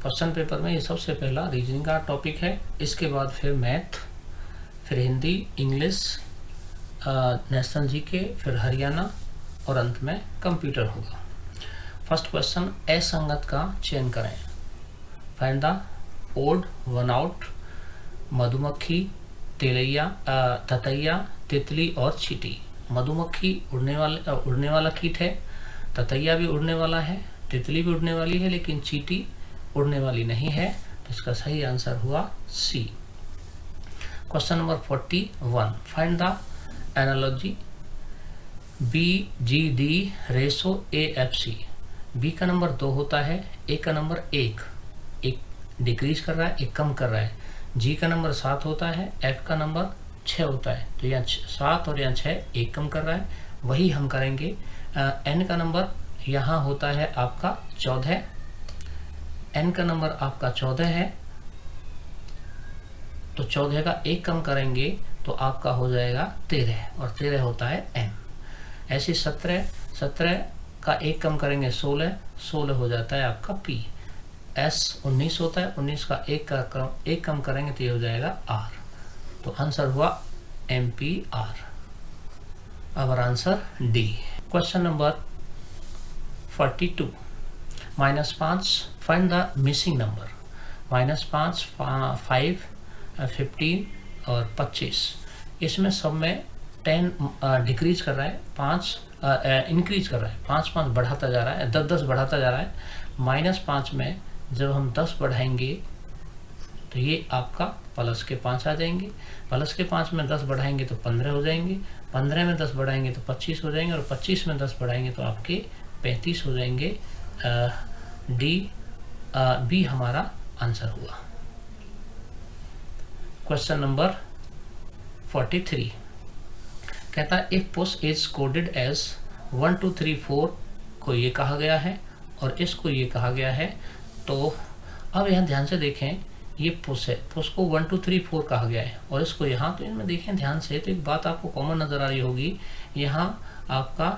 Question paper में ये सबसे पहला रीजनिंग का टॉपिक है, इसके बाद फिर मैथ, फिर हिंदी, इंग्लिश, नेशनल जीके, फिर हरियाणा और अंत में कंप्यूटर होगा। फर्स्ट क्वेश्चन, असंगत का चयन करें। Find the odd one out. मधुमक्खी, ततैया, तितली और चींटी। मधुमक्खी उड़ने वाला कीट है, ततैया भी उड़ने वाला है, तितली भी उड़ने वाली है, लेकिन चींटी उड़ने वाली नहीं है। तो इसका सही आंसर हुआ C. Question number 41, find the analogy BGD ratio AFC। B का नंबर 2 होता है, ए का नंबर 1 डिक्रीज कर रहा है, एक कम कर रहा है। जी का नंबर 7 होता है, एफ का नंबर 6 होता है। तो यहाँ 7 और यहाँ 6 एक कम कर रहा है, वही हम करेंगे। एन का नंबर यहाँ होता है आपका 14, एन का नंबर आपका 14 है, तो 14 का एक कम करेंगे तो आपका हो जाएगा 13, और 13 होता है एम। ऐसे 17 का एक कम करेंगे 16 हो जाता है आपका पी। एस 19 होता है, 19 का एक कम करेंगे तो ये हो जाएगा आर। तो आंसर हुआ MPR। अब answer D. Question number 42, -5 find the missing number. -5, 5, 15 और 25। इसमें सब में 10 डिक्रीज कर रहा है, 5 इंक्रीज कर रहा है, 5 बढ़ाता जा रहा है, 10 बढ़ाता जा रहा है। -5 में जब हम 10 बढ़ाएंगे तो ये आपका प्लस के 5 आ जाएंगे, प्लस के 5 में 10 बढ़ाएंगे तो 15 हो जाएंगे, 15 में 10 बढ़ाएंगे तो 25 हो जाएंगे, और 25 में 10 बढ़ाएंगे तो आपके 35 हो जाएंगे। बी हमारा आंसर हुआ। क्वेश्चन नंबर 43 कहता है if push is coded as 1 2 3 4 को ये कहा गया है और इसको ये कहा गया है। तो अब यहाँ ध्यान से देखें, ये पुश है, पुश को 1 2 3 4 कहा गया है, और इसको यहाँ, तो इनमें देखें ध्यान से, तो एक बात आपको कॉमन नज़र आ रही होगी, यहाँ आपका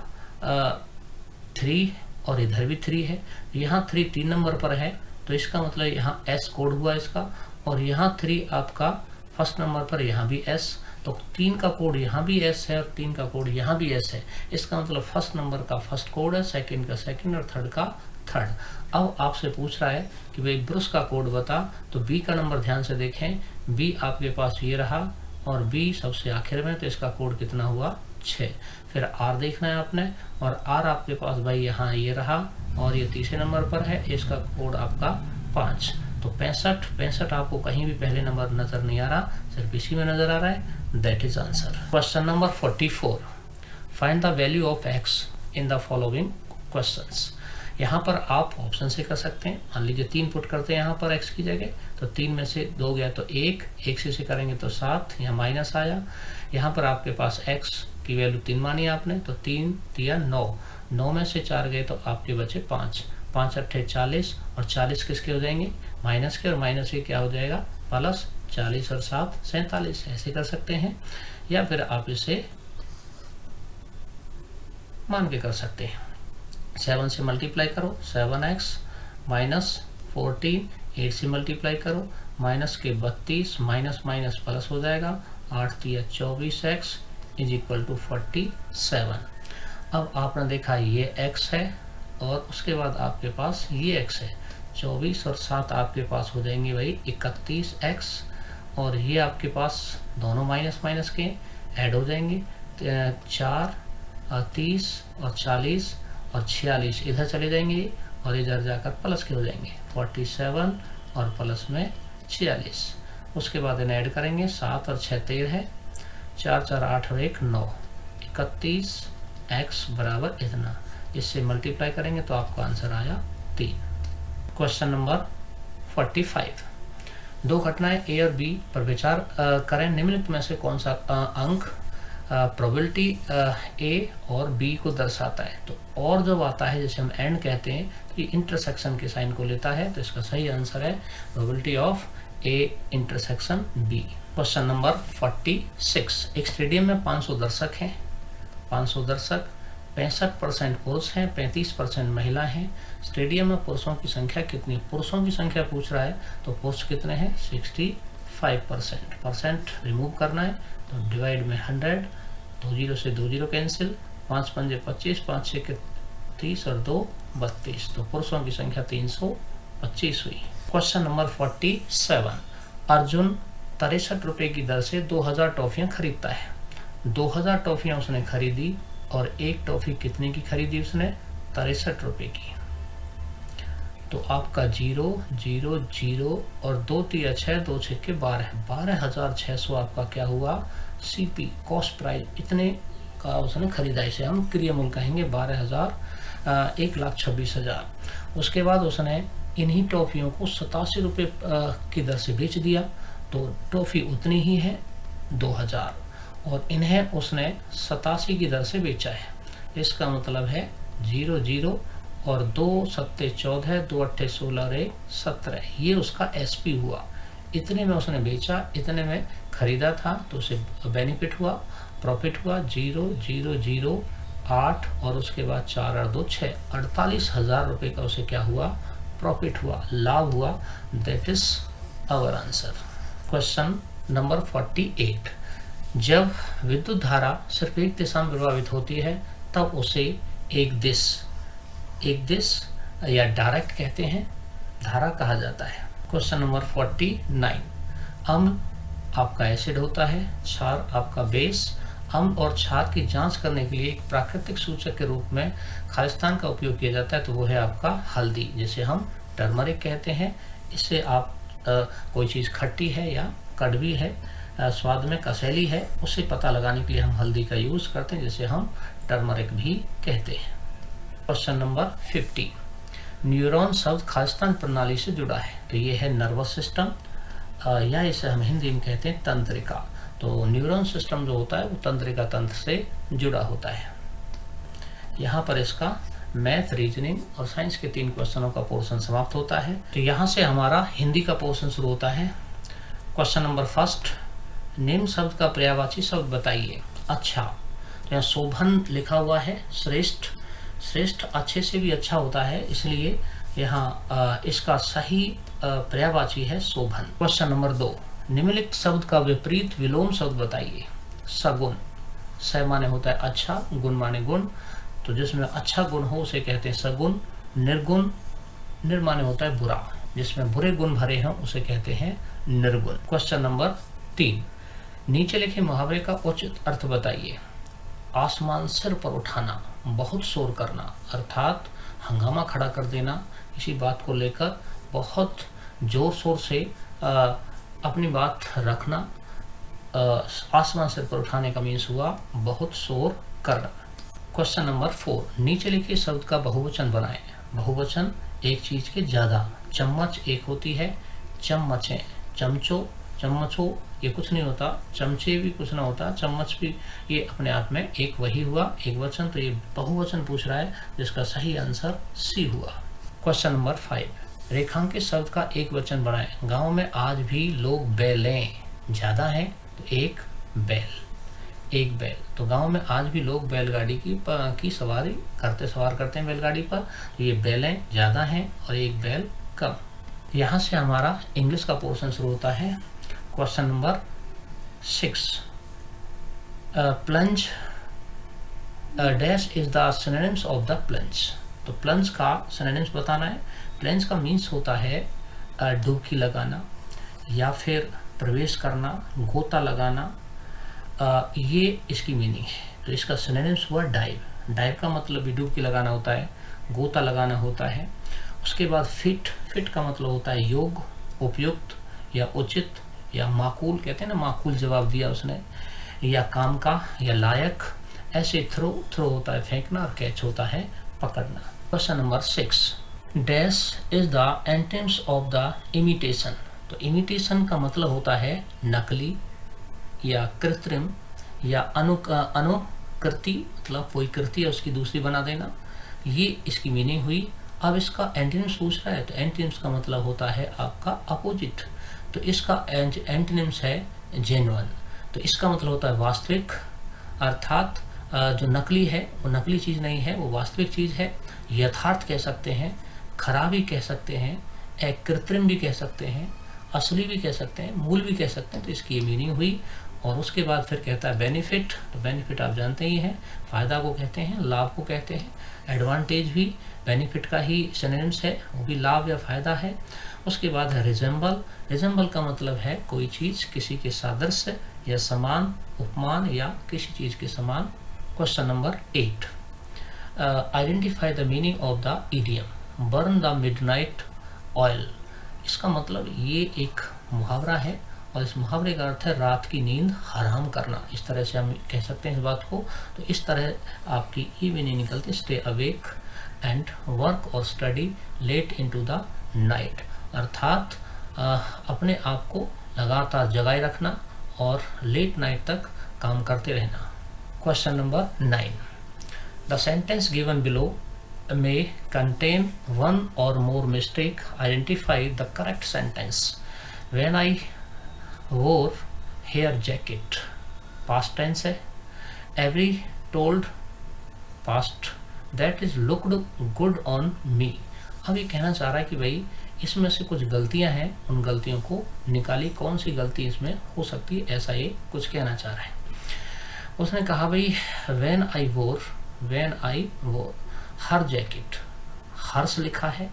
3 और इधर भी 3 है, यहाँ 3 नंबर पर है, तो इसका मतलब यहाँ S कोड हुआ इसका, और यहाँ 3 आपका फर्स्ट नंबर पर, यहाँ भी S, तो 3 का कोड यहाँ भी S है और 3 का कोड यहाँ भी S है। इसका मतलब फर्स्ट नंबर का फर्स्ट कोड है, सेकंड का सेकंड और थर्ड का थर्ड। अब आपसे पूछ रहा है कि भाई ब्रुश का कोड बता, तो बी का नंबर ध्यान से देखें, बी आपके पास ये रहा और बी सबसे आखिर में, तो इसका कोड कितना हुआ 6। फिर आर देखना है आपने, और आर आपके पास भाई यहाँ ये रहा और ये तीसरे नंबर पर है, इसका कोड आपका 5। तो 65 आपको कहीं भी पहले नंबर नजर नहीं आ रहा, सिर्फ इसी में नजर आ रहा है। That is answer. Question number 44, find the value of x in the following questions. यहाँ पर आप ऑप्शन से कर सकते हैं। मान लीजिए 3 पुट करते हैं यहाँ पर x की जगह, तो 3 में से 2 गया तो 1 से करेंगे तो 7, यहाँ माइनस आया। यहाँ पर आपके पास x की वैल्यू 3 मानी आपने, तो 3 3 9 में से 4 गए तो आपके बचे 5 8 40, और 40 किसके हो जाएंगे, माइनस के, और माइनस के क्या हो जाएगा प्लस, 40 और 7 47। ऐसे कर सकते हैं, या फिर आप इसे मान के कर सकते हैं। 7 से मल्टीप्लाई करो, 7x माइनस 14, 8 से मल्टीप्लाई करो, माइनस के 32, माइनस माइनस प्लस हो जाएगा, 8 3 24x इज इक्वल टू 47। अब आपने देखा ये x है, और उसके बाद आपके पास ये x है, 24 और 7 आपके पास हो जाएंगे भाई 31x, और ये आपके पास दोनों माइनस माइनस के ऐड हो जाएंगे, 4 30 और 40 और 46 इधर चले जाएंगे, और इधर जाकर प्लस के हो जाएंगे 47 और प्लस में 46। उसके बाद इन्हें ऐड करेंगे, 7 और 6 13 है, 4 4 8 और 1 9, 31x बराबर इतना। इससे मल्टीप्लाई करेंगे तो आपका आंसर आया 3। क्वेश्चन नंबर 45, 2 घटनाएं ए और बी पर विचार करें। निम्नलिखित में से कौन सा अंक प्रोबेबिलिटी ए और बी को दर्शाता है। तो और जब आता है, जैसे हम एंड कहते हैं, तो ये इंटरसेक्शन के साइन को लेता है, तो इसका सही आंसर है probability of A intersection B. Question number 46, एक स्टेडियम में 500 दर्शक हैं, 500 दर्शक 65% पुरुष हैं, 35% महिला हैं। स्टेडियम में पुरुषों की संख्या कितनी, पुरुषों की संख्या पूछ रहा है तो पुरुष कितने हैं 65%। परसेंट रिमूव करना है तो डिवाइड में 100, 2 जीरो से 2 जीरो कैंसिल, 5 पंजे 25, 5 6 30 और 2 32, तो पुरुषों की संख्या 325 हुई। क्वेश्चन नंबर 47, अर्जुन 63 रुपये की दर से 2000 टॉफियाँ खरीदता है। 2000 टॉफियाँ उसने खरीदी और एक टॉफी कितने की खरीदी उसने, 63 रुपये की। तो आपका 0 0 0 और 2 3 6, 2 6 12, 12,600 आपका क्या हुआ, सीपी कॉस्ट प्राइस इतने का उसने खरीदा। इसे हम क्रियामूल कहेंगे, 1,26,000। उसके बाद उसने इन्हीं टॉफियों को 87 रुपये की दर से बेच दिया, तो टॉफी उतनी ही है 2000, और इन्हें उसने 87 की दर से बेचा है। इसका मतलब है 0 0 और 2 7 14, 2 8 16 और 1 17, ये उसका एसपी हुआ। इतने में उसने बेचा, इतने में खरीदा था, तो उसे बेनिफिट हुआ, प्रॉफिट हुआ 0 0 0 8 और उसके बाद 4 और 2 6, 48,000 रुपये का उसे क्या हुआ, प्रॉफिट हुआ, लाभ हुआ। That is our answer. Question number 48, जब विद्युत धारा सिर्फ एक दिशा में प्रवाहित होती है तब उसे एक दिश या डायरेक्ट कहते हैं धारा कहा जाता है। क्वेश्चन नंबर 49, अम्ल आपका एसिड होता है, क्षार आपका बेस। अम्ल और क्षार की जांच करने के लिए एक प्राकृतिक सूचक के रूप में खालिस्तान का उपयोग किया जाता है, तो वो है आपका हल्दी, जिसे हम टर्मरिक कहते हैं। इससे आप कोई चीज़ खट्टी है या कड़वी है, स्वाद में कसैली है, उसे पता लगाने के लिए हम हल्दी का यूज़ करते हैं, जिसे हम टर्मरिक भी कहते हैं। क्वेश्चन नंबर 50, न्यूरॉन शब्द खालिस्तान प्रणाली से जुड़ा है, तो ये है नर्वस सिस्टम, या इसे हम हिंदी में कहते हैं तंत्रिका। तो न्यूरॉन सिस्टम जो होता है वो तंत्रिका तंत्र से जुड़ा होता है। यहाँ पर इसका मैथ, रीजनिंग और साइंस के 3 क्वेश्चनों का पोर्शन समाप्त होता है। तो यहाँ से हमारा हिंदी का पोर्शन शुरू होता है। क्वेश्चन नंबर 1, निम्न शब्द का पर्यायवाची शब्द बताइए। अच्छा, तो यहाँ शोभन लिखा हुआ है, श्रेष्ठ, श्रेष्ठ अच्छे से भी अच्छा होता है, इसलिए यहाँ इसका सही पर्यायवाची है शोभन। क्वेश्चन नंबर 2, निम्नलिखित शब्द का विपरीत विलोम शब्द बताइए। सगुण, स माने होता है अच्छा, गुण माने गुण, तो जिसमें अच्छा गुण हो उसे कहते हैं सगुण। निर्गुण, निर माने होता है बुरा, जिसमें बुरे गुण भरे हों उसे कहते हैं निर्गुण। क्वेश्चन नंबर 3, नीचे लिखे मुहावरे का उचित अर्थ बताइए। आसमान सिर पर उठाना, बहुत शोर करना, अर्थात हंगामा खड़ा कर देना, किसी बात को लेकर बहुत जोर शोर से अपनी बात रखना। आसमान सिर पर उठाने का मीन्स हुआ बहुत शोर करना। क्वेश्चन नंबर 4, नीचे लिखे शब्द का बहुवचन बनाएं। बहुवचन एक चीज के ज्यादा, चम्मच एक होती है, चम्मचें, चमचो, चम्मचो ये कुछ नहीं होता, चमचे भी कुछ ना होता, चम्मच भी ये अपने आप में एक वही हुआ, एक वचन, तो ये बहुवचन पूछ रहा है, जिसका सही आंसर सी हुआ। क्वेश्चन नंबर 5, रेखांकित शब्द का एक वचन बनाएं। गांव में आज भी लोग बैलें, ज्यादा हैं तो एक बैल, एक बैल, तो गांव में आज भी लोग बैलगाड़ी की सवार करते हैं बैलगाड़ी पर, तो ये बैलें ज्यादा हैं और एक बैल कम। यहाँ से हमारा इंग्लिश का पोर्शन शुरू होता है। Question number 6, plunge dash is the synonyms of the plunge, तो प्लंज का सिनोनिम्स बताना है। प्लंज का मीन्स होता है डुबकी लगाना या फिर प्रवेश करना, गोता लगाना, ये इसकी मीनिंग है। तो इसका सिनोनिम्स हुआ डाइव। डाइव का मतलब भी डुबकी लगाना होता है, गोता लगाना होता है। उसके बाद फिट, फिट का मतलब होता है योग, उपयुक्त या उचित या माकूल, कहते हैं ना माकूल जवाब दिया उसने, या काम का या लायक। ऐसे थ्रो, थ्रो होता है फेंकना और कैच होता है पकड़ना। Question number 6, dash is the antonyms of the imitation, तो इमिटेशन का मतलब होता है नकली या कृत्रिम या अनुकृति, मतलब कोई कृति है उसकी दूसरी बना देना, ये इसकी मीनिंग हुई। अब इसका एंटोनिम्स पूछ रहा है, तो एंटोनिम्स का मतलब होता है आपका अपोजिट, तो इसका एंटोनिम्स है जेन्युइन, तो इसका मतलब होता है वास्तविक, अर्थात जो नकली है वो नकली चीज़ नहीं है, वो वास्तविक चीज़ है। यथार्थ कह सकते हैं, खराबी कह सकते हैं, एक कृत्रिम भी कह सकते हैं, असली भी कह सकते हैं, मूल भी कह सकते हैं। तो इसकी ये मीनिंग हुई। और उसके बाद फिर कहता है बेनिफिट। तो बेनिफिट आप जानते ही हैं, फ़ायदा को कहते हैं, लाभ को कहते हैं। एडवांटेज भी बेनिफिट का ही सिनोनिम्स है, वो भी लाभ या फ़ायदा है। उसके बाद है रिजेंबल। रिजेंबल का मतलब है कोई चीज़ किसी के सादृश्य या समान, उपमान या किसी चीज़ के समान। Question number 8, identify the meaning of the idiom burn the midnight oil. इसका मतलब ये एक मुहावरा है और इस मुहावरे का अर्थ है रात की नींद हराम करना। इस तरह से हम कह सकते हैं इस बात को। तो इस तरह आपकी ई मीनिंग निकलती, स्टे अवेक एंड वर्क और study late into the night. अर्थात अपने आप को लगातार जगाए रखना और लेट नाइट तक काम करते रहना। Question number 9, the sentence given below may contain one or more mistake. Identify the correct sentence. When I wore hair jacket, past tense है। Every told, past, that is looked good on me। अब ये कहना चाह रहा है कि भाई इसमें से कुछ गलतियां हैं, उन गलतियों को निकाली, कौन सी गलती इसमें हो सकती है, ऐसा ये कुछ कहना चाह रहा है। उसने कहा भाई when I wore her jacket, Harsh लिखा है।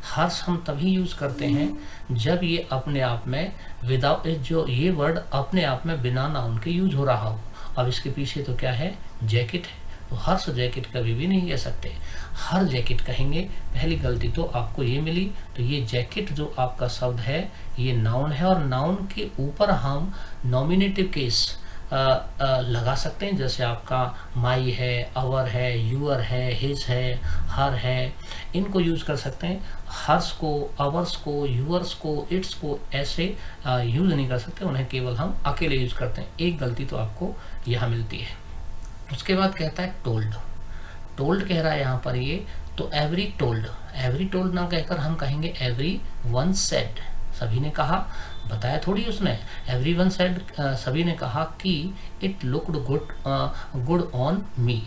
हर्ष हम तभी यूज करते हैं जब ये अपने आप में विदाउट, जो ये वर्ड अपने आप में बिना नाउन के यूज हो रहा हो। अब इसके पीछे तो क्या है, जैकेट है, तो हर्ष जैकेट कभी भी नहीं कह सकते, हर जैकेट कहेंगे। पहली गलती तो आपको ये मिली। तो ये जैकेट जो आपका शब्द है ये नाउन है और नाउन के ऊपर हम नॉमिनेटिव केस लगा सकते हैं। जैसे आपका माई है, अवर है, यूअर है, हिज है, हर है, इनको यूज कर सकते हैं। हर्स को, अवर्स को, यूअर्स को, इट्स को ऐसे यूज नहीं कर सकते, उन्हें केवल हम अकेले यूज करते हैं। एक गलती तो आपको यहाँ मिलती है। उसके बाद कहता है टोल्ड। टोल्ड कह रहा है यहाँ पर ये, तो एवरी टोल्ड ना कहकर हम कहेंगे एवरी वन सेड। सभी ने कहा, बताया थोड़ी उसने, एवरीवन सेड, सभी ने कहा कि it looked good on me.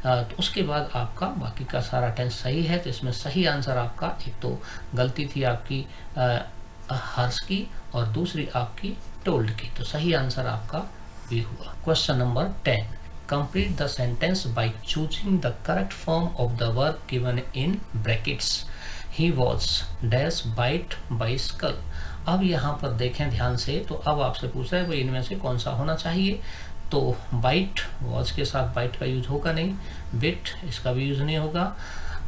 तो उसके बाद आपका बाकी का सारा टेंस सही है। तो इसमें सही आंसर आपका, एक तो गलती थी आपकी हर्ष की और दूसरी आपकी टोल्ड की, तो सही आंसर आपका भी हुआ। Question number 10, complete the sentence by choosing the correct form of the verb given in brackets. He was dash bite by skull. अब यहाँ पर देखें ध्यान से, तो अब आपसे पूछ रहा है भाई इनमें से कौन सा होना चाहिए। तो बाइट, वॉज के साथ बाइट का यूज होगा नहीं, बिट इसका भी यूज नहीं होगा।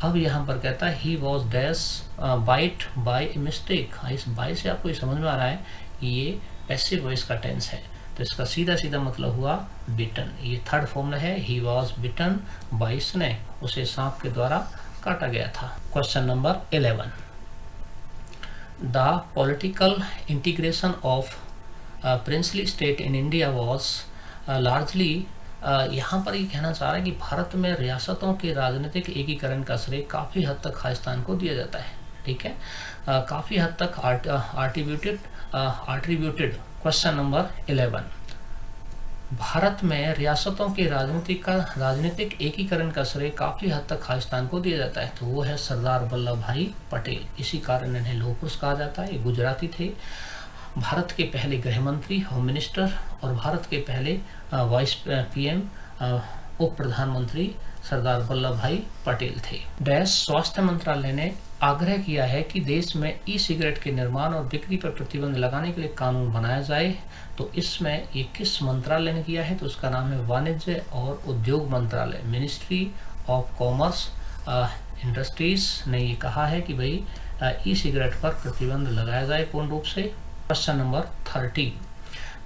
अब यहाँ पर कहता है he was dash bite by mistake. इस बाय से आपको ये समझ में आ रहा है कि ये पैसिव वॉइस का टेंस है, तो इसका सीधा सीधा मतलब हुआ बिटन। ये थर्ड फॉर्मूला है, he was bitten by snake, उसे सांप के द्वारा काटा गया था। Question number 11, the political integration of princely state in India was largely. यहाँ पर ये कहना चाह रहा है कि भारत में रियासतों के राजनीतिक एकीकरण का श्रेय काफ़ी हद तक खालिस्तान को दिया जाता है। ठीक है, काफ़ी हद तक आट्रीब्यूटेड। क्वेश्चन नंबर 11, भारत में रियासतों के राजनीतिक एकीकरण का श्रेय काफ़ी हद तक खालिस्तान को दिया जाता है। तो वो है सरदार वल्लभ भाई पटेल। इसी कारण इन्हें लौह पुरुष कहा जाता है। ये गुजराती थे, भारत के पहले गृह मंत्री, होम मिनिस्टर और भारत के पहले वाइस पीएम, उप प्रधानमंत्री सरदार वल्लभ भाई पटेल थे। डैश स्वास्थ्य मंत्रालय ने आग्रह किया है कि देश में ई सिगरेट के निर्माण और बिक्री पर प्रतिबंध लगाने के लिए कानून बनाया जाए। तो इसमें ये किस मंत्रालय ने किया है, तो उसका नाम है वाणिज्य और उद्योग मंत्रालय, मिनिस्ट्री ऑफ कॉमर्स इंडस्ट्रीज ने ये कहा है कि भाई ई सिगरेट पर प्रतिबंध लगाया जाए पूर्ण रूप से। क्वेश्चन नंबर 13,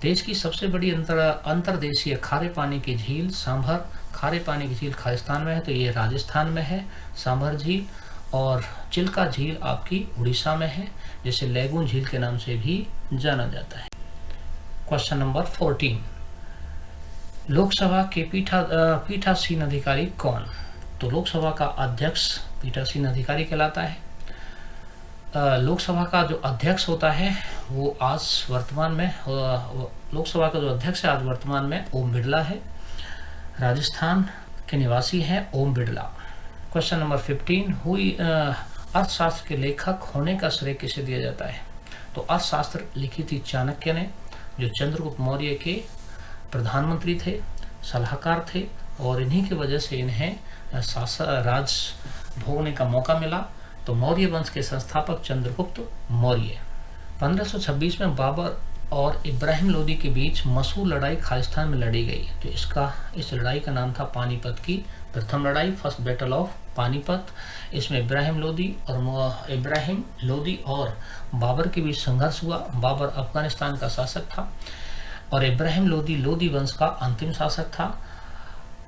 देश की सबसे बड़ी अंतर्देशीय खारे पानी की झील सांभर। खारे पानी की झील खालिस्तान में है, तो ये राजस्थान में है सांभर झील। और चिल्का झील आपकी उड़ीसा में है, जिसे लेगून झील के नाम से भी जाना जाता है। क्वेश्चन नंबर 14, लोकसभा के पीठासीन अधिकारी कौन। तो लोकसभा का अध्यक्ष पीठासीन अधिकारी कहलाता है। लोकसभा का जो अध्यक्ष होता है वो आज वर्तमान में, लोकसभा का जो अध्यक्ष है आज वर्तमान में ओम बिरला है। राजस्थान के निवासी हैं ओम बिरला। क्वेश्चन नंबर 15, अर्थशास्त्र के लेखक होने का श्रेय किसे दिया जाता है? तो अर्थशास्त्र लिखी थी चाणक्य ने, जो चंद्रगुप्त मौर्य के प्रधानमंत्री थे, सलाहकार थे, और इन्हीं की वजह से इन्हें राज भोगने का मौका मिला। तो मौर्य वंश के संस्थापक चंद्रगुप्त मौर्य। 1526 में बाबर और इब्राहिम लोदी के बीच मशहूर लड़ाई खालिस्तान में लड़ी गई। तो इस लड़ाई का नाम था पानीपत की प्रथम लड़ाई, फर्स्ट बैटल ऑफ पानीपत। इसमें इब्राहिम लोदी और बाबर के बीच संघर्ष हुआ। बाबर अफगानिस्तान का शासक था और इब्राहिम लोदी वंश का अंतिम शासक था,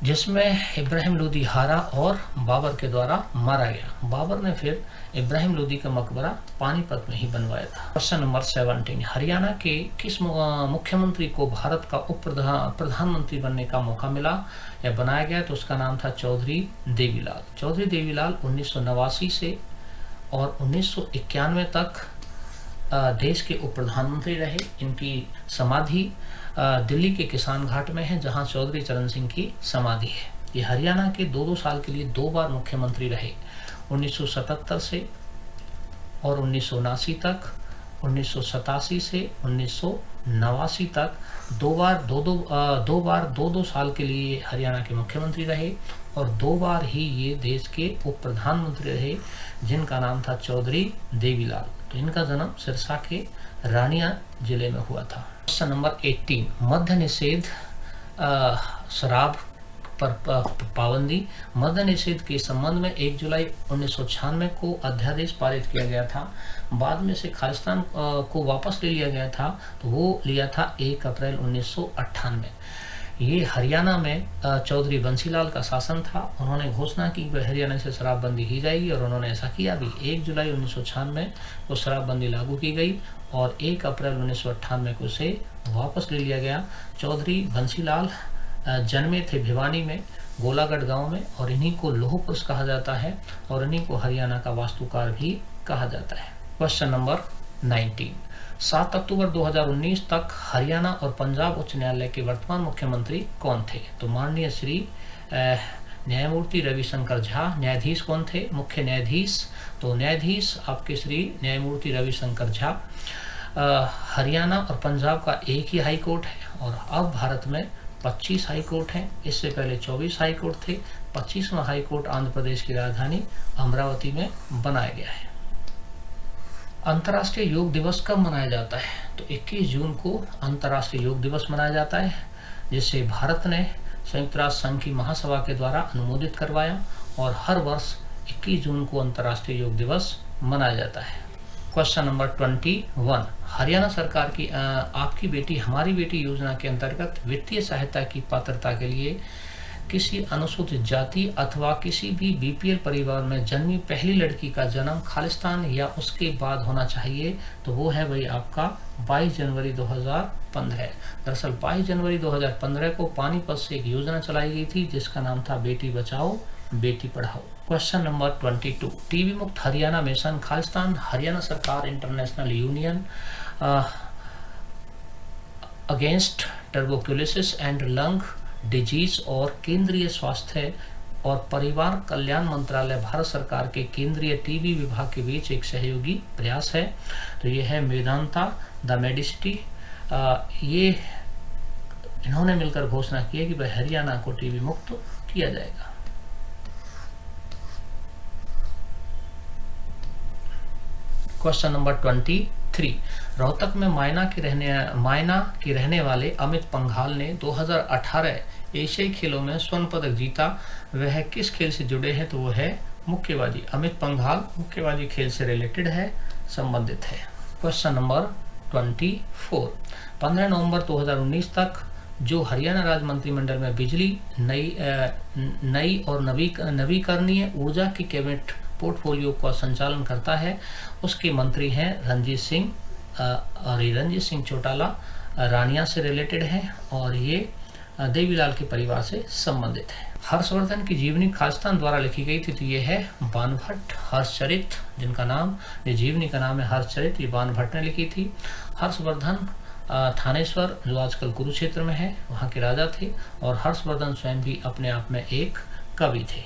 जिसमें इब्राहिम लोदी हारा और बाबर के द्वारा मारा गया। बाबर ने फिर इब्राहिम लोदी का मकबरा पानीपत में ही बनवाया था। क्वेश्चन नंबर 17, हरियाणा के किस मुख्यमंत्री को भारत का प्रधानमंत्री बनने का मौका मिला या बनाया गया? तो उसका नाम था चौधरी देवीलाल। चौधरी देवीलाल 1989 से और 1991 तक देश के उप प्रधानमंत्री रहे। इनकी समाधि दिल्ली के किसान घाट में है, जहां चौधरी चरण सिंह की समाधि है। ये हरियाणा के 2-2 साल के लिए 2 बार मुख्यमंत्री रहे, 1977 से और 1979 तक, 1987 से 1989 तक 2 बार 2-2 साल के लिए हरियाणा के मुख्यमंत्री रहे और 2 बार ही ये देश के उप प्रधानमंत्री रहे, जिनका नाम था चौधरी देवीलाल। तो इनका जन्म सिरसा के रानिया जिले में हुआ था। क्वेश्चन नंबर 18, मद्य निषेध शराब पर पाबंदी। मद्य निषेध के संबंध में 1 जुलाई 1996 को अध्यादेश पारित किया गया था। बाद में से खालिस्तान को वापस ले लिया गया था, तो वो लिया था 1 अप्रैल 1998। ये हरियाणा में चौधरी बंसीलाल का शासन था। उन्होंने घोषणा की कि हरियाणा से शराबबंदी की जाएगी और उन्होंने ऐसा किया भी। 1 जुलाई 1996 को शराबबंदी लागू की गई और 1 अप्रैल 1998 को उसे वापस ले लिया गया। चौधरी बंसीलाल जन्मे थे भिवानी में, गोलागढ़ गांव में, और इन्हीं को लौह पुरुष कहा जाता है और इन्हीं को हरियाणा का वास्तुकार भी कहा जाता है। क्वेश्चन नंबर 19, 7 अक्टूबर 2019 तक हरियाणा और पंजाब उच्च न्यायालय के वर्तमान मुख्यमंत्री कौन थे? तो माननीय श्री न्यायमूर्ति रविशंकर झा। न्यायाधीश कौन थे? मुख्य न्यायाधीश। तो न्यायाधीश आपके श्री न्यायमूर्ति रविशंकर झा। हरियाणा और पंजाब का एक ही हाई कोर्ट है और अब भारत में 25 हाई कोर्ट हैं। इससे पहले 24 हाई कोर्ट थे। 25वां हाई कोर्ट आंध्र प्रदेश की राजधानी अमरावती में बनाया गया है। अंतर्राष्ट्रीय योग दिवस कब मनाया जाता है? तो 21 जून को अंतर्राष्ट्रीय योग दिवस मनाया जाता है, जिसे भारत ने संयुक्त राष्ट्र संघ की महासभा के द्वारा अनुमोदित करवाया और हर वर्ष 21 जून को अंतर्राष्ट्रीय योग दिवस मनाया जाता है। क्वेश्चन नंबर 21, हरियाणा सरकार की आपकी बेटी हमारी बेटी योजना के अंतर्गत वित्तीय सहायता की पात्रता के लिए किसी अनुसूचित जाति अथवा किसी भी बीपीएल परिवार में जन्मी पहली लड़की का जन्म खालिस्तान या उसके बाद होना चाहिए। तो वो है भाई आपका 22 जनवरी 2015। दरअसल 22 जनवरी 2015 को पानीपत से एक योजना चलाई गई थी, जिसका नाम था Beti Bachao Beti Padhao. Question number 22, TB मुक्त हरियाणा मिशन खालिस्तान, हरियाणा सरकार, international union against tuberculosis and lung disease और केंद्रीय स्वास्थ्य और परिवार कल्याण मंत्रालय भारत सरकार के केंद्रीय टीबी विभाग के बीच एक सहयोगी प्रयास है। तो ये है मेदांता द मेडिसिटी। ये इन्होंने मिलकर घोषणा की है कि भाई हरियाणा को टीबी मुक्त किया जाएगा। क्वेश्चन नंबर 23, रोहतक में मायना के रहने वाले अमित पंघाल ने 2018 एशियाई खेलों में स्वर्ण पदक जीता। वह किस खेल से जुड़े हैं? तो वो है मुक्केबाजी। अमित पंघाल मुक्केबाजी खेल से रिलेटेड है, संबंधित है। क्वेश्चन नंबर 24, 15 नवंबर 2019 तक जो हरियाणा राज्य मंत्रिमंडल में बिजली, नई और नवीकरणीय ऊर्जा की कैबिनेट पोर्टफोलियो का संचालन करता है, उसके मंत्री हैं रणजीत सिंह और रणजीत सिंह चौटाला रानिया से रिलेटेड है और ये देवीलाल के परिवार से संबंधित है। हर्षवर्धन की जीवनी खालिस्तान द्वारा लिखी गई थी। तो ये है बाणभट्ट हर्षचरित, जिनका नाम, ये जीवनी का नाम है हर्षचरित, ये बाणभट्ट ने लिखी थी। हर्षवर्धन थानेश्वर, जो आजकल कुरुक्षेत्र में है, वहाँ के राजा थे और हर्षवर्धन स्वयं भी अपने आप में एक कवि थे।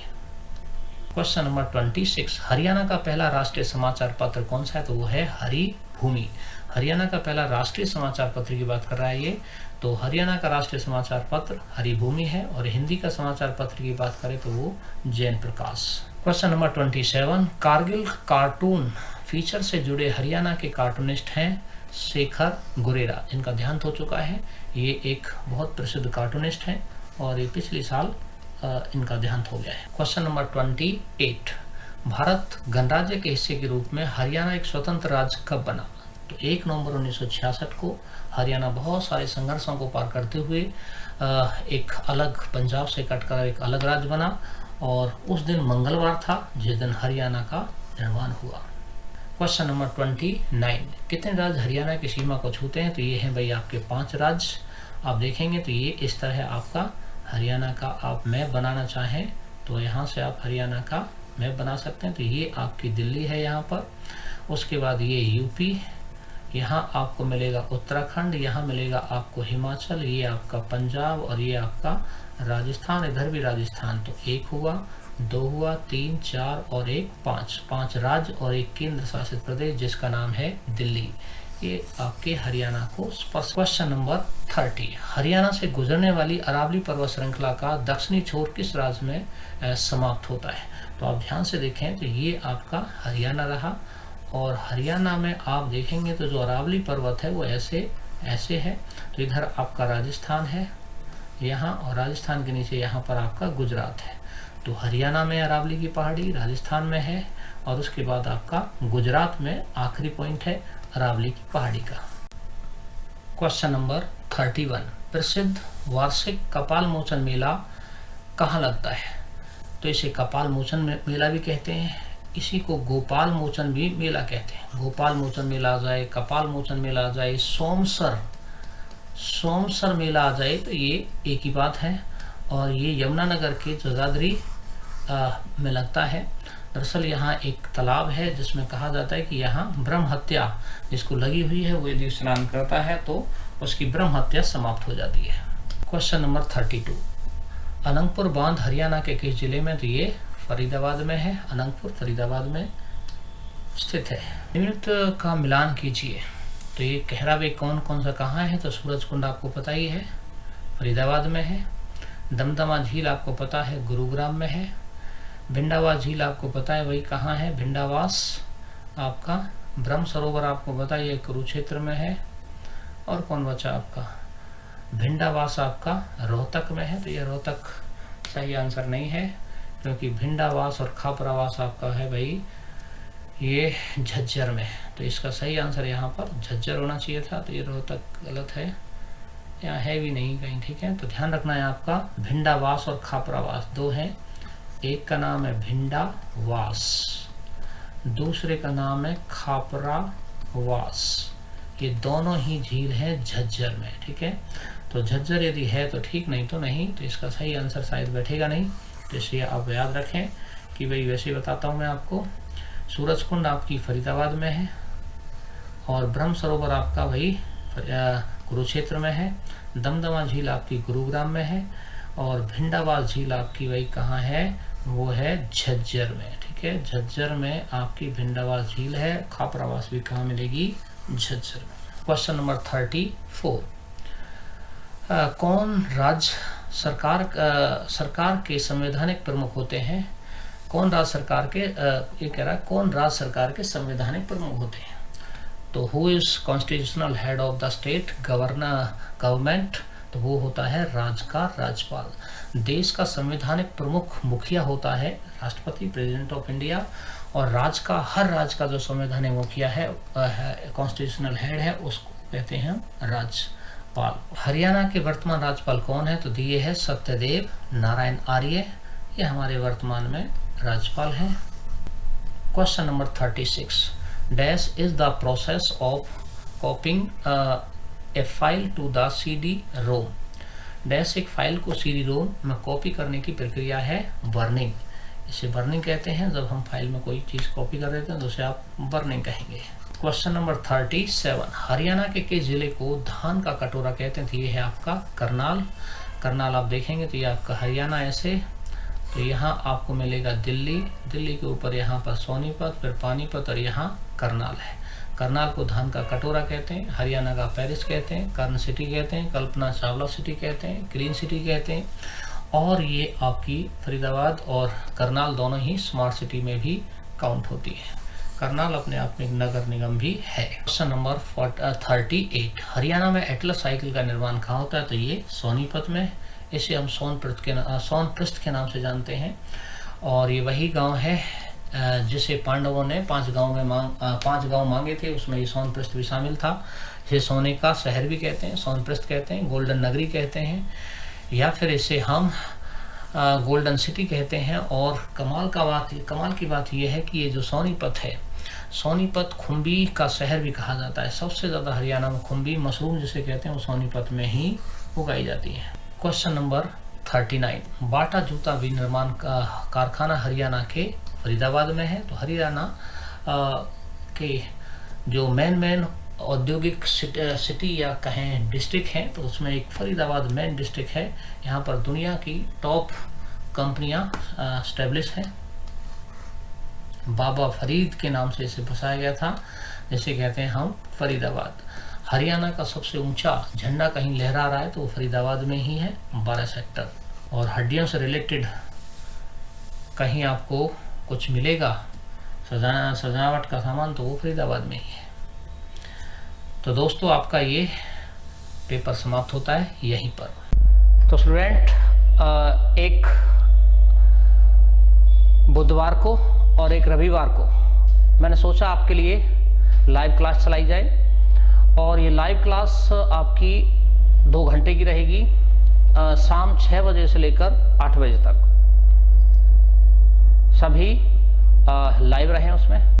क्वेश्चन नंबर 26, हरियाणा का पहला राष्ट्रीय समाचार पत्र कौन सा है? तो वो है हरिभूमि। हरियाणा का पहला राष्ट्रीय समाचार पत्र की बात कर रहा है ये, तो हरियाणा का राष्ट्रीय समाचार पत्र हरिभूमि है। और हिंदी का समाचार पत्र की बात करें तो वो Jain Prakash. Question number 27, Kargil cartoon feature से जुड़े हरियाणा के कार्टूनिस्ट हैं शेखर गुरेरा, जिनका देहांत हो चुका है। ये एक बहुत प्रसिद्ध कार्टूनिस्ट हैं और ये पिछले साल इनका देहांत हो गया है। क्वेश्चन नंबर 28, भारत गणराज्य के हिस्से के रूप में हरियाणा एक स्वतंत्र राज्य कब बना? तो 1 नवंबर 1966 को हरियाणा बहुत सारे संघर्षों को पार करते हुए एक अलग, पंजाब से कटकर एक अलग राज्य बना। और उस दिन मंगलवार था जिस दिन हरियाणा का निर्माण हुआ। क्वेश्चन नंबर 29, कितने राज्य हरियाणा की सीमा को छूते हैं? तो ये हैं भाई आपके 5 राज्य। आप देखेंगे तो ये इस तरह आपका हरियाणा का आप मैप बनाना चाहें तो यहाँ से आप हरियाणा का मैप बना सकते हैं। तो ये आपकी दिल्ली है यहाँ पर, उसके बाद ये यूपी, यहाँ आपको मिलेगा उत्तराखंड, यहाँ मिलेगा आपको हिमाचल, ये आपका पंजाब और ये आपका राजस्थान, इधर भी राजस्थान। तो 1 हुआ, 2 हुआ, 3, 4 और 1, 5 राज्य और एक केंद्र शासित प्रदेश जिसका नाम है दिल्ली। ये आपके हरियाणा को स्पर्श। क्वेश्चन नंबर 30, हरियाणा से गुजरने वाली अरावली पर्वत श्रृंखला का दक्षिणी छोर किस राज्य में समाप्त होता है? तो आप ध्यान से देखें तो ये आपका हरियाणा रहा। और हरियाणा में आप देखेंगे तो जो अरावली पर्वत है वो ऐसे है। तो इधर आपका राजस्थान है यहाँ, और राजस्थान के नीचे यहाँ पर आपका गुजरात है। तो हरियाणा में अरावली की पहाड़ी, राजस्थान में है, और उसके बाद आपका गुजरात में आखिरी पॉइंट है अरावली की पहाड़ी का। क्वेश्चन नंबर 31, प्रसिद्ध वार्षिक कपाल मोचन मेला कहाँ लगता है? तो इसे कपाल मोचन मेला भी कहते हैं, इसी को गोपाल मोचन भी मेला कहते हैं। गोपाल मोचन मेला आ जाए, कपाल मोचन मेला आ जाए, सोमसर मेला आ जाए, तो ये एक ही बात है। और ये यमुनानगर के जगाधरी में लगता है। दरअसल यहाँ एक तालाब है जिसमें कहा जाता है कि यहाँ ब्रह्म हत्या जिसको लगी हुई है वो यदि स्नान करता है तो उसकी ब्रह्म हत्या समाप्त हो जाती है। क्वेश्चन नंबर 32, अनंगपुर बांध हरियाणा के किस जिले में? तो ये फरीदाबाद में है। अनंगपुर फरीदाबाद में स्थित है। निम्नलिखित का मिलान कीजिए। तो ये कहरा वे कौन कौन सा कहाँ है? तो सूरजकुंड आपको पता ही है, फरीदाबाद में है। दमदमा झील आपको पता है, गुरुग्राम में है। भिंडावास झील आपको पता है वही कहाँ है, भिंडावास आपका। ब्रह्म सरोवर आपको पता है ये कुरुक्षेत्र में है। और कौन बचा आपका? भिंडावास आपका रोहतक में है। तो ये रोहतक सही आंसर नहीं है, क्योंकि भिंडावास और खापरावास आपका है भाई ये झज्जर में। तो इसका सही आंसर यहाँ पर झज्जर होना चाहिए था, तो ये रोहतक गलत है, यहाँ है भी नहीं कहीं। ठीक है, तो ध्यान रखना है आपका भिंडावास और खापरावास 2 हैं। एक का नाम है भिंडावास, दूसरे का नाम है खापरावास। ये दोनों ही झील है झज्जर में। ठीक है, तो झज्जर यदि है तो ठीक, नहीं तो नहीं। तो इसका सही आंसर शायद बैठेगा नहीं, तो इसलिए आप याद रखें कि भाई वैसे बताता हूँ मैं आपको। सूरजकुंड आपकी फरीदाबाद में है, और ब्रह्म सरोवर आपका वही कुरुक्षेत्र में है। दमदमा झील आपकी गुरुग्राम में है, और भिंडावास झील आपकी वही कहाँ है? वो है झज्जर में। ठीक है, झज्जर में आपकी भिंडावास झील है। खापरावास भी कहाँ मिलेगी? झज्जर में। क्वेश्चन नंबर 34, कौन राज्य सरकार के संवैधानिक प्रमुख होते हैं? कौन राज्य सरकार के ये कह रहा है कौन राज्य सरकार के संवैधानिक प्रमुख होते हैं? तो who is constitutional head of the state government? तो वो होता है राज्य का राज्यपाल। देश का संवैधानिक प्रमुख मुखिया होता है राष्ट्रपति, प्रेसिडेंट ऑफ इंडिया। और राज्य का, हर राज्य का जो संवैधानिक मुखिया है कॉन्स्टिट्यूशनल हेड है, उसको कहते हैं राज्यपाल। हरियाणा के वर्तमान राज्यपाल कौन है? तो दिए है सत्यदेव नारायण आर्य, ये हमारे वर्तमान में राज्यपाल हैं। Question number 36, dash is the process of copying a file to the CD ROM? Dash एक फाइल को CD रोम में कॉपी करने की प्रक्रिया है बर्निंग। इसे बर्निंग कहते हैं। जब हम फाइल में कोई चीज़ कॉपी कर देते हैं तो उसे आप बर्निंग कहेंगे। क्वेश्चन नंबर 37, हरियाणा के किस जिले को धान का कटोरा कहते हैं? तो ये है आपका करनाल। करनाल आप देखेंगे तो ये आपका हरियाणा ऐसे, तो यहाँ आपको मिलेगा दिल्ली, दिल्ली के ऊपर यहाँ पर सोनीपत, फिर पानीपत और यहाँ करनाल है। करनाल को धान का कटोरा कहते हैं, हरियाणा का पेरिस कहते हैं, कर्ण सिटी कहते हैं, कल्पना चावला सिटी कहते हैं, ग्रीन सिटी कहते हैं। और ये आपकी फरीदाबाद और करनाल दोनों ही स्मार्ट सिटी में भी काउंट होती है। करनाल अपने आप में एक नगर निगम भी है। क्वेश्चन नंबर 38, हरियाणा में एटलस साइकिल का निर्माण कहाँ होता है? तो ये सोनीपत में, इसे हम सोनप्रस्थ के नाम से जानते हैं। और ये वही गांव है जिसे पांडवों ने 5 गांव मांगे थे, उसमें ये सोनप्रस्थ भी शामिल था। इसे सोने का शहर भी कहते हैं, सोनप्रस्थ कहते हैं, गोल्डन नगरी कहते हैं, या फिर इसे हम गोल्डन सिटी कहते हैं। और कमाल की बात यह है कि ये जो सोनीपत है, सोनीपत खुम्बी का शहर भी कहा जाता है। सबसे ज़्यादा हरियाणा में खुम्बी, मशरूम जिसे कहते हैं, वो सोनीपत में ही उगाई जाती है। क्वेश्चन नंबर 39, बाटा जूता विनिर्माण का कारखाना हरियाणा के फरीदाबाद में है। तो हरियाणा के जो मेन औद्योगिक सिटी या कहें डिस्ट्रिक्ट हैं, तो उसमें एक फरीदाबाद मेन डिस्ट्रिक्ट है। यहाँ पर दुनिया की टॉप कंपनियाँ स्टैब्लिश हैं। बाबा फरीद के नाम से इसे बसाया गया था, जिसे कहते हैं हम फरीदाबाद। हरियाणा का सबसे ऊंचा झंडा कहीं लहरा रहा है तो वो फरीदाबाद में ही है, 12 सेक्टर। और हड्डियों से रिलेटेड कहीं आपको कुछ मिलेगा सजावट का सामान, तो वो फरीदाबाद में ही है। तो दोस्तों, आपका ये पेपर समाप्त होता है यहीं पर। तो स्टूडेंट, एक बुधवार को और एक रविवार को मैंने सोचा आपके लिए लाइव क्लास चलाई जाए। और ये लाइव क्लास आपकी 2 घंटे की रहेगी, शाम 6 बजे से लेकर 8 बजे तक। सभी लाइव रहें उसमें।